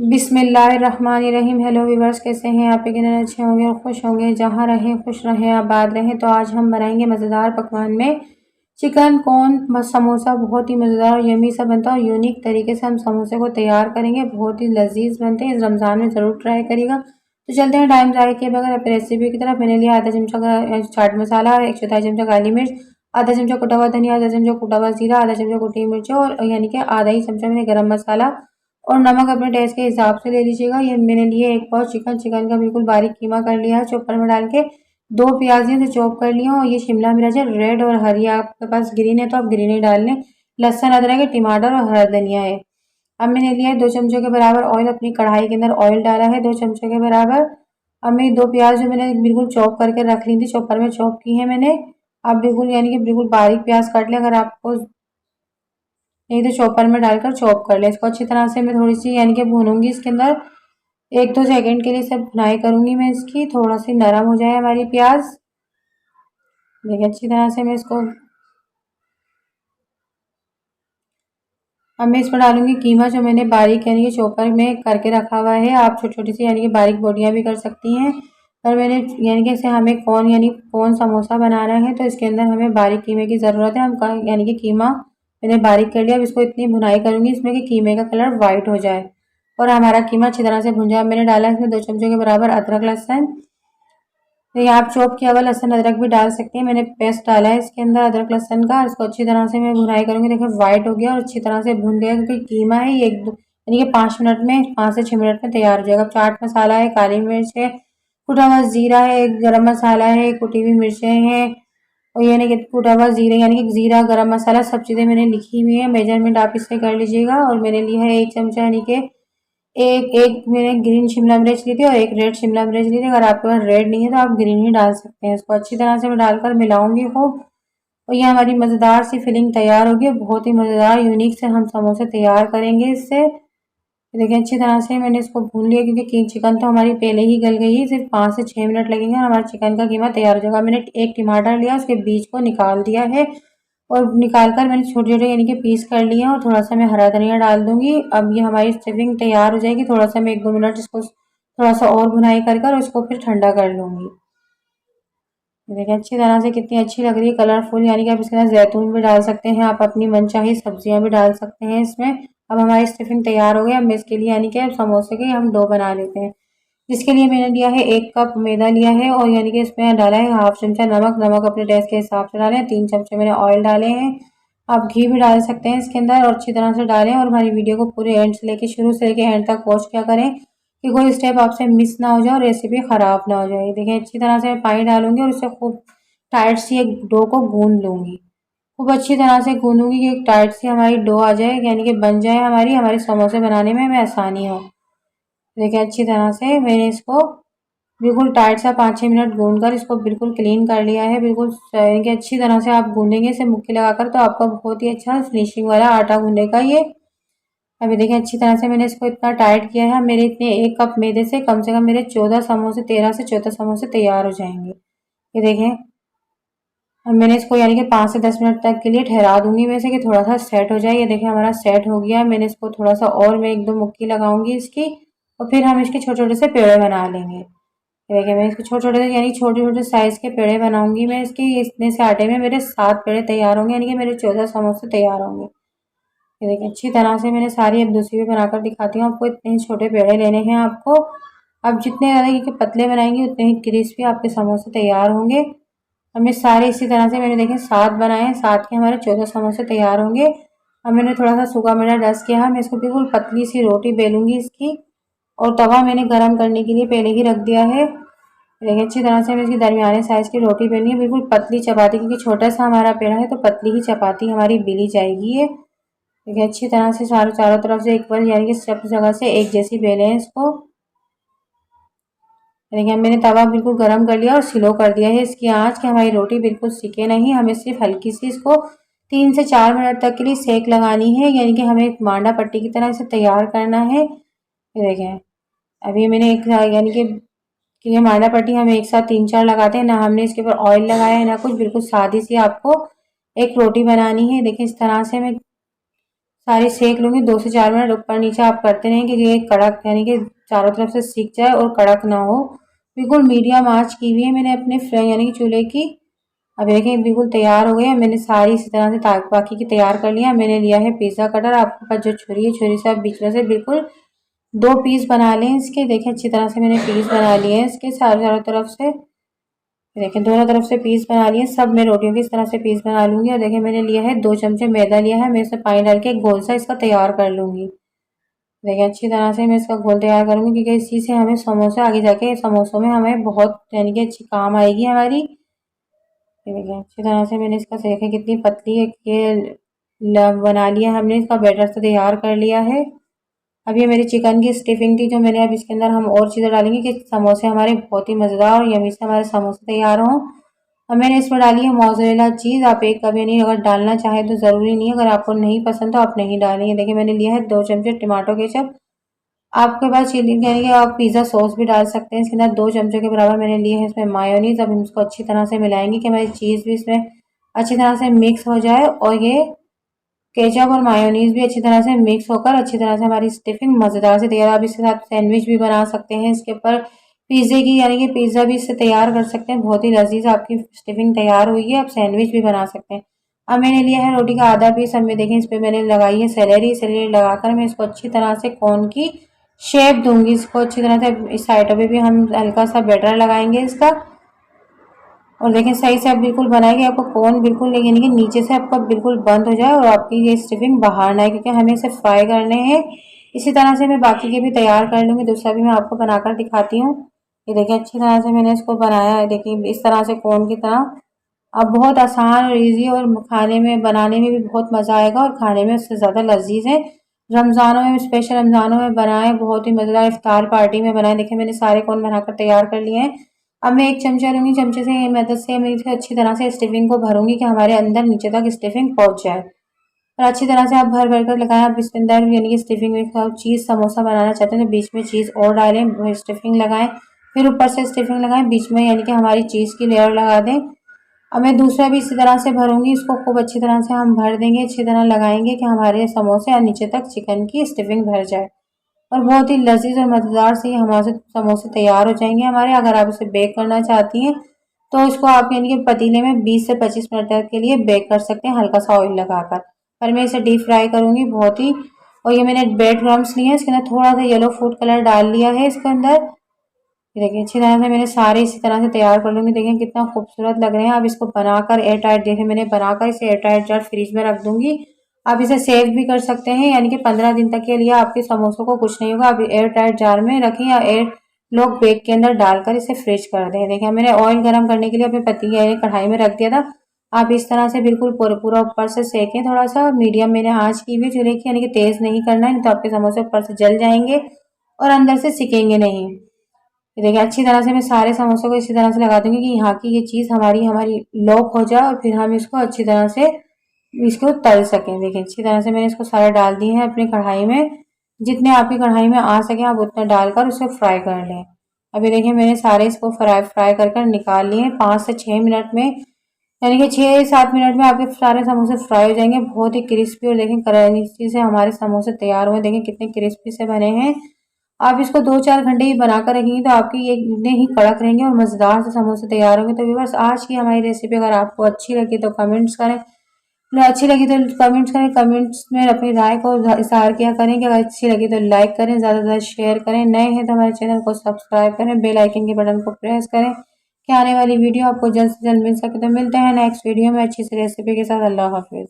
बिस्मिल्लाहिर्रहमानिर्रहीम। Hello viewers, कैसे हैं आप? यकीनन अच्छे होंगे और खुश होंगे। जहाँ रहें खुश रहें, आबाद रहें। तो आज हम बनाएंगे मज़ेदार पकवान में चिकन कॉर्न समोसा। बहुत ही मज़ेदार और यमी सा बनता है और यूनिक तरीके से हम समोसे को तैयार करेंगे। बहुत ही लजीज बनते हैं। इस रमज़ान में ज़रूर ट्राई करिएगा। तो चलते हैं टाइम ज़ाया किए बगैर अपनी रेसिपी की तरफ। मैंने लिया आधा चमचा चाट मसाला, 1 चौथाई चमचा काली मिर्च, आधा चमचा कुटा हुआ धनिया, आधा चमचा कुटा हुआ जीरा, आधा चमचा कुटी मिर्च और यानी कि आधा ही चमचा मैंने गरम मसाला और नमक अपने टेस्ट के हिसाब से ले लीजिएगा। ये मैंने लिए 1 पाव चिकन। चिकन का बिल्कुल बारीक कीमा कर लिया है चॉपर में डाल के। 2 प्याज से चॉप कर लिया और ये शिमला मिर्च है, रेड और हरी। आपके पास ग्रीन है तो आप ग्रीन ही डाल लें। लहसुन, अदरक, टमाटर और हरा धनिया है। अब मैंने लिया है 2 चमचों के बराबर ऑयल। अपनी कढ़ाई के अंदर ऑयल डाला है 2 चमचों के बराबर। अब मेरी 2 प्याज जो मैंने बिल्कुल चॉप करके रख ली थी, चॉपर में चॉप की है मैंने। आप बिल्कुल यानी कि बिल्कुल बारीक प्याज काट लें। अगर आपको नहीं तो चॉपर में डालकर चॉप कर ले। इसको अच्छी तरह से मैं थोड़ी सी यानी कि भूनूंगी इसके अंदर। 1-2 सेकंड के लिए सब भुनाई करूंगी मैं इसकी, थोड़ा सी नरम हो जाए हमारी प्याज। देखिए अच्छी तरह से मैं इसको। अब मैं इसमें डालूंगी कीमा जो मैंने बारीक यानी कि चॉपर में करके रखा हुआ है। आप छोटी छोटी सी यानी कि बारीक बोटियां भी कर सकती हैं। पर मैंने यानी कि इसे हमें कौन यानी कौन समोसा बना रहे हैं तो इसके अंदर हमें बारीक कीमे की ज़रूरत है। हम यानी कि कीमा मैंने बारीक कर लिया। अब इसको इतनी भुनाई करूंगी इसमें कि कीमे का कलर वाइट हो जाए और हमारा कीमा अच्छी तरह से भुन जाए। मैंने डाला इसमें 2 चमचों के बराबर अदरक लहसुन। तो ये आप चॉप किया हुआ लहसुन अदरक भी डाल सकते हैं। मैंने पेस्ट डाला है इसके अंदर अदरक लहसुन का। इसको अच्छी तरह से मैं भुनाई करूंगी। देखिए व्हाइट हो गया और अच्छी तरह से भुन गया क्योंकि कीमा है ये यानी कि 5 मिनट में 5 से 6 मिनट में तैयार हो जाएगा। चाट मसाला है, काली मिर्च है, कुटा हुआ जीरा है, गरम मसाला है, कुटी हुई मिर्चें हैं और यानी कि कुटा हुआ जीरा यानी कि जीरा गरम मसाला सब चीज़ें मैंने लिखी हुई है। मेजरमेंट आप इससे कर लीजिएगा। और मैंने लिया है 1 चमचा यानी कि एक एक मैंने ग्रीन शिमला मिर्च ली थी और एक रेड शिमला मिर्च ली थी। अगर आपके पास रेड नहीं है तो आप ग्रीन ही डाल सकते हैं। इसको अच्छी तरह से मैं डालकर मिलाऊंगी खूब और ये हमारी मज़ेदार सी फिलिंग तैयार होगी। बहुत ही मज़ेदार यूनिक से हम समोसे तैयार करेंगे इससे। देखिए अच्छी तरह से मैंने इसको भून लिया क्योंकि चिकन तो हमारी पहले ही गल गई है। सिर्फ 5 से 6 मिनट लगेंगे और हमारा चिकन का कीमा तैयार हो जाएगा। मैंने एक टमाटर लिया, उसके बीज को निकाल दिया है और निकाल कर मैंने छोटे छोटे यानी कि पीस कर लिए हैं और थोड़ा सा मैं हरा धनिया डाल दूंगी। अब ये हमारी स्टफिंग तैयार हो जाएगी। थोड़ा सा मैं 1-2 मिनट इसको थोड़ा सा और भुनाई कर उसको फिर ठंडा कर लूंगी। देखिए अच्छी तरह से कितनी अच्छी लग रही है, कलरफुल। यानी कि आप इसके अंदर जैतून भी डाल सकते हैं, आप अपनी मनचाही सब्जियां भी डाल सकते हैं इसमें। अब हमारी स्टफिंग तैयार हो गई। अब मैं इसके लिए यानी कि समोसे के हम डो बना लेते हैं। जिसके लिए मैंने लिया है 1 कप मैदा लिया है और यानी कि इसमें डाला है हाफ चमचा नमक। नमक अपने टेस्ट के हिसाब से डालें। 3 चमचे मैंने ऑयल डाले हैं। आप घी भी डाल सकते हैं इसके अंदर और अच्छी तरह से डालें। और हमारी वीडियो को पूरे एंड से लेके शुरू से लेके एंड तक वॉच क्या करें कि कोई स्टेप आपसे मिस ना हो जाए और रेसिपी ख़राब ना हो जाए। देखिए अच्छी तरह से मैं पानी डालूंगी और उसे खूब टाइट सी एक डो को गूंद लूंगी। खूब अच्छी तरह से गूंदूंगी कि एक टाइट सी हमारी डो आ जाए यानी कि बन जाए हमारे समोसे बनाने में हमें आसानी हो। देखिए अच्छी तरह से मैंने इसको बिल्कुल टाइट सा 5-6 मिनट गूंद कर इसको बिल्कुल क्लीन कर लिया है। बिल्कुल यानी कि अच्छी तरह से आप गूंदेंगे इसे मुक्की लगाकर तो आपका बहुत ही अच्छा फिनिशिंग वाला आटा गूंदेगा ये। अभी देखिए अच्छी तरह से मैंने इसको इतना टाइट किया है। मेरे इतने 1 कप मैदे से कम मेरे 14 समोसे 13 से 14 समोसे तैयार हो जाएंगे। ये देखें। अब मैंने इसको यानी कि 5 से 10 मिनट तक के लिए ठहरा दूंगी वैसे कि थोड़ा सा सेट हो जाए। ये देखिए हमारा सेट हो गया। मैंने इसको थोड़ा सा और मैं 1-2 मुक्की लगाऊंगी इसकी और फिर हम इसके छोटे छोटे से पेड़े बना लेंगे। ये देखिए मैं इसके छोटे छोटे यानी छोटे छोटे साइज के पेड़े बनाऊंगी मैं इसकी। इतने से आटे में मेरे 7 पेड़े तैयार होंगे यानी कि मेरे 14 समोसे तैयार होंगे। ये देखिए अच्छी तरह से मैंने सारी अब दूसरी भी बनाकर दिखाती हूँ आपको। इतने ही छोटे पेड़े लेने हैं आपको। अब जितने ज़्यादा ये पतले बनाएंगे उतने ही क्रिस्पी आपके समोसे तैयार होंगे। हमने सारे इसी तरह से मैंने देखें 7 बनाए हैं। 7 के हमारे 14 समोसे तैयार होंगे। अब मैंने थोड़ा सा सूखा मैदा डस्ट किया है। मैं इसको बिल्कुल पतली सी रोटी बेलूंगी इसकी और तवा मैंने गर्म करने के लिए पहले ही रख दिया है। देखिए अच्छी तरह से मैं इसकी दरमियाने साइज की रोटी बेलनी है, बिल्कुल पतली चपाती, क्योंकि छोटा सा हमारा पेड़ा है तो पतली ही चपाती हमारी बेली जाएगी ये। देखिए अच्छी तरह से चारों चारों तरफ से एक बार यानी कि सब जगह से एक जैसी बेलें हैं इसको। देखिए मैंने तवा बिल्कुल गर्म कर लिया और स्लो कर दिया है इसकी आंच कि हमारी रोटी बिल्कुल सिके नहीं। हमें सिर्फ हल्की सी इसको 3 से 4 मिनट तक के लिए सेक लगानी है यानी कि हमें मांडा पट्टी की तरह इसे तैयार करना है। ये देखें अभी मैंने एक यानी कि ये मांडा पट्टी हम एक साथ 3-4 लगाते हैं ना, हमने इसके ऊपर ऑयल लगाया है ना कुछ। बिल्कुल सादी सी आपको एक रोटी बनानी है। देखिए इस तरह से मैं सारी सेक लूँगी 2 से 4 मिनट ऊपर नीचे आप करते रहें कि ये कड़क यानी कि चारों तरफ से सीख जाए और कड़क ना हो। बिल्कुल मीडियम आँच की हुई है मैंने अपने यानी कि चूल्हे की। अब देखें बिल्कुल तैयार हो गए हैं। मैंने सारी इसी तरह से बाकी की तैयार कर लिया। मैंने लिया है पिज़्ज़ा कटर। आपके पास जो छुरी है, छुरी से आप बीच में से बिल्कुल 2 पीस बना लें इसके। देखें अच्छी तरह से मैंने पीस बना लिए हैं इसके चारों तरफ से। देखें दोनों तरफ से पीस बना लिए। सब मैं रोटियों की इस तरह से पीस बना लूँगी। और देखें मैंने लिया है 2 चमचे मैदा लिया है। मैं इसमें पानी डाल के एक घोल सा इसका तैयार कर लूँगी। देखिए अच्छी तरह से मैं इसका घोल तैयार करूँगी क्योंकि इसी से हमें समोसे आगे जाके समोसों में हमें बहुत यानी कि अच्छी काम आएगी हमारी। ये देखिए अच्छी तरह से मैंने इसका देखें कितनी पतली है ये बना लिया हमने। इसका बैटर से तैयार कर लिया है। अब ये मेरी चिकन की स्टफिंग थी जो मैंने अब इसके अंदर हम और चीज़ें डालेंगे कि समोसे हमारे बहुत ही मज़ेदार और यम्मी से हमारे समोसे तैयार हों। अब मैंने इसमें डाली है मोज़रेला चीज़। आप एक कभी नहीं अगर डालना चाहे तो ज़रूरी नहीं है, अगर आपको नहीं पसंद तो आप नहीं डालेंगे। देखिए मैंने लिया है 2 चमचे टमाटो केचप। आपके पास चिली यानी कि आप पिज़्ज़ा सॉस भी डाल सकते हैं। इसके अंदर 2 चमचों के बराबर मैंने लिए है इसमें मायोनीज़। अब हम इसको अच्छी तरह से मिलाएंगे कि हमारी चीज़ भी इसमें अच्छी तरह से मिक्स हो जाए और ये केचप और मायोनीज़ भी अच्छी तरह से मिक्स होकर अच्छी तरह से हमारी स्टफिंग मज़ेदार से तैयार। आप इसके साथ सैंडविच भी बना सकते हैं। इसके ऊपर पिज़्ज़े की यानी कि पिज़्ज़ा भी इससे तैयार कर सकते हैं। बहुत ही लजीज आपकी स्टफिंग तैयार हुई है। आप सैंडविच भी बना सकते हैं। अब मैंने लिया है रोटी का आधा पीस। अब मैं देखें इस पर मैंने लगाई है सेलेरी। सेलेरी लगाकर मैं इसको अच्छी तरह से कोन की शेप दूंगी। इसको अच्छी तरह से इस साइडों पे भी हम हल्का सा बैटर लगाएंगे इसका। और देखें सही से आप बिल्कुल बनाएंगे आपको कोन बिल्कुल यानी कि नीचे से आपका बिल्कुल बंद हो जाए और आपकी ये स्टफिंग बाहर ना आए, क्योंकि हमें इसे फ्राई करने हैं। इसी तरह से मैं बाकी के भी तैयार कर लूँगी। दूसरा भी मैं आपको बनाकर दिखाती हूँ। ये देखिए अच्छी तरह से मैंने इसको बनाया है। देखिए इस तरह से कोन की तरह। अब बहुत आसान और ईजी और खाने में बनाने में भी बहुत मज़ा आएगा और खाने में उससे ज़्यादा लजीज है। रमज़ानों में स्पेशल रमज़ानों में बनाएं, बहुत ही मज़ेदार इफ्तार पार्टी में बनाएं। देखिए मैंने सारे कोन बनाकर तैयार कर लिए हैं। अब मैं एक चमचा लूँगी। चमचे से मदद से मैं इसे अच्छी तरह से स्टफिंग को भरूंगी कि हमारे अंदर नीचे तक स्टफिंग पहुँच जाए। और अच्छी तरह से आप भर भर कर लगाएं। आप इसके अंदर यानी कि स्टफिंग में आप चीज़ समोसा बनाना चाहते हैं तो बीच में चीज़ और डालें, स्टफिंग लगाएं, फिर ऊपर से स्टफिंग लगाएं, बीच में यानी कि हमारी चीज़ की लेयर लगा दें। अब मैं दूसरा भी इसी तरह से भरूंगी। इसको खूब अच्छी तरह से हम भर देंगे, अच्छी तरह लगाएंगे कि हमारे समोसे और नीचे तक चिकन की स्टफिंग भर जाए। और बहुत ही लजीज और मज़ेदार से हमारे समोसे तैयार हो जाएंगे हमारे। अगर आप इसे बेक करना चाहती हैं तो इसको आप यानी कि पतीले में 20 से 25 मिनट तक के लिए बेक कर सकते हैं हल्का सा ऑयल लगाकर। पर मैं इसे डीप फ्राई करूंगी बहुत ही। और ये मैंने ब्रेड क्रम्स लिए हैं, इसके अंदर थोड़ा सा येलो फूड कलर डाल लिया है इसके अंदर। ये देखिए अच्छी तरह से मैंने सारे इसी तरह से तैयार कर लूँगी। देखिए कितना खूबसूरत लग रहे हैं। अब इसको बनाकर एयर टाइट, देखिए मैंने बनाकर इसे एयर टाइट जार फ्रीज में रख दूंगी। आप इसे सेव भी कर सकते हैं यानी कि 15 दिन तक के लिए आपके समोसों को कुछ नहीं होगा। आप एयर टाइट जार में रखें या एयर लोग बेक के अंदर डालकर इसे फ्रिज कर दें। देखिए मैंने ऑयल गर्म करने के लिए अपने पतीले यानी कढ़ाई में रख दिया था। आप इस तरह से बिल्कुल पूरा पूरा ऊपर से सेकें, थोड़ा सा मीडियम मैंने आँच की हुई चूल्हे की, यानी कि तेज़ नहीं करना है, नहीं तो आपके समोसे ऊपर से जल जाएंगे और अंदर से सिकेंगे नहीं। ये देखिए अच्छी तरह से मैं सारे समोसों को इसी तरह से लगा दूंगी कि यहाँ की ये चीज़ हमारी हमारी लॉक हो जाए और फिर हम इसको अच्छी तरह से इसको तल सकें। देखिए अच्छी तरह से मैंने इसको सारा डाल दिए हैं अपनी कढ़ाई में। जितने आपकी कढ़ाई में आ सके आप उतना डालकर उसे फ्राई कर लें। अभी देखिए मैंने सारे इसको फ्राई फ्राई कर कर निकाल लिए हैं। 5 से 6 मिनट में यानी कि 6-7 मिनट में आपके सारे समोसे फ्राई हो जाएंगे बहुत ही क्रिस्पी। और देखें क्रंची से हमारे समोसे तैयार हुए। देखें कितने क्रिस्पी से बने हैं। आप इसको 2-4 घंटे ही बनाकर रखेंगे तो आपके ये इतने ही कड़क रहेंगे और मज़ेदार से समोसे तैयार होंगे। तो व्यूअर्स आज की हमारी रेसिपी अगर आपको अच्छी लगी तो कमेंट्स करें, अगर अच्छी लगी तो कमेंट्स करें, कमेंट्स में अपनी राय को इज़हार किया करें कि अगर अच्छी लगी तो लाइक करें, ज़्यादा से ज़्यादा शेयर करें, नए हैं तो हमारे चैनल को सब्सक्राइब करें, बेल आइकन के बटन को प्रेस करें कि आने वाली वीडियो आपको जल्द से जल्द मिल सके। तो मिलते हैं नेक्स्ट वीडियो में अच्छी सी रेसिपी के साथ। अल्लाह हाफिज़।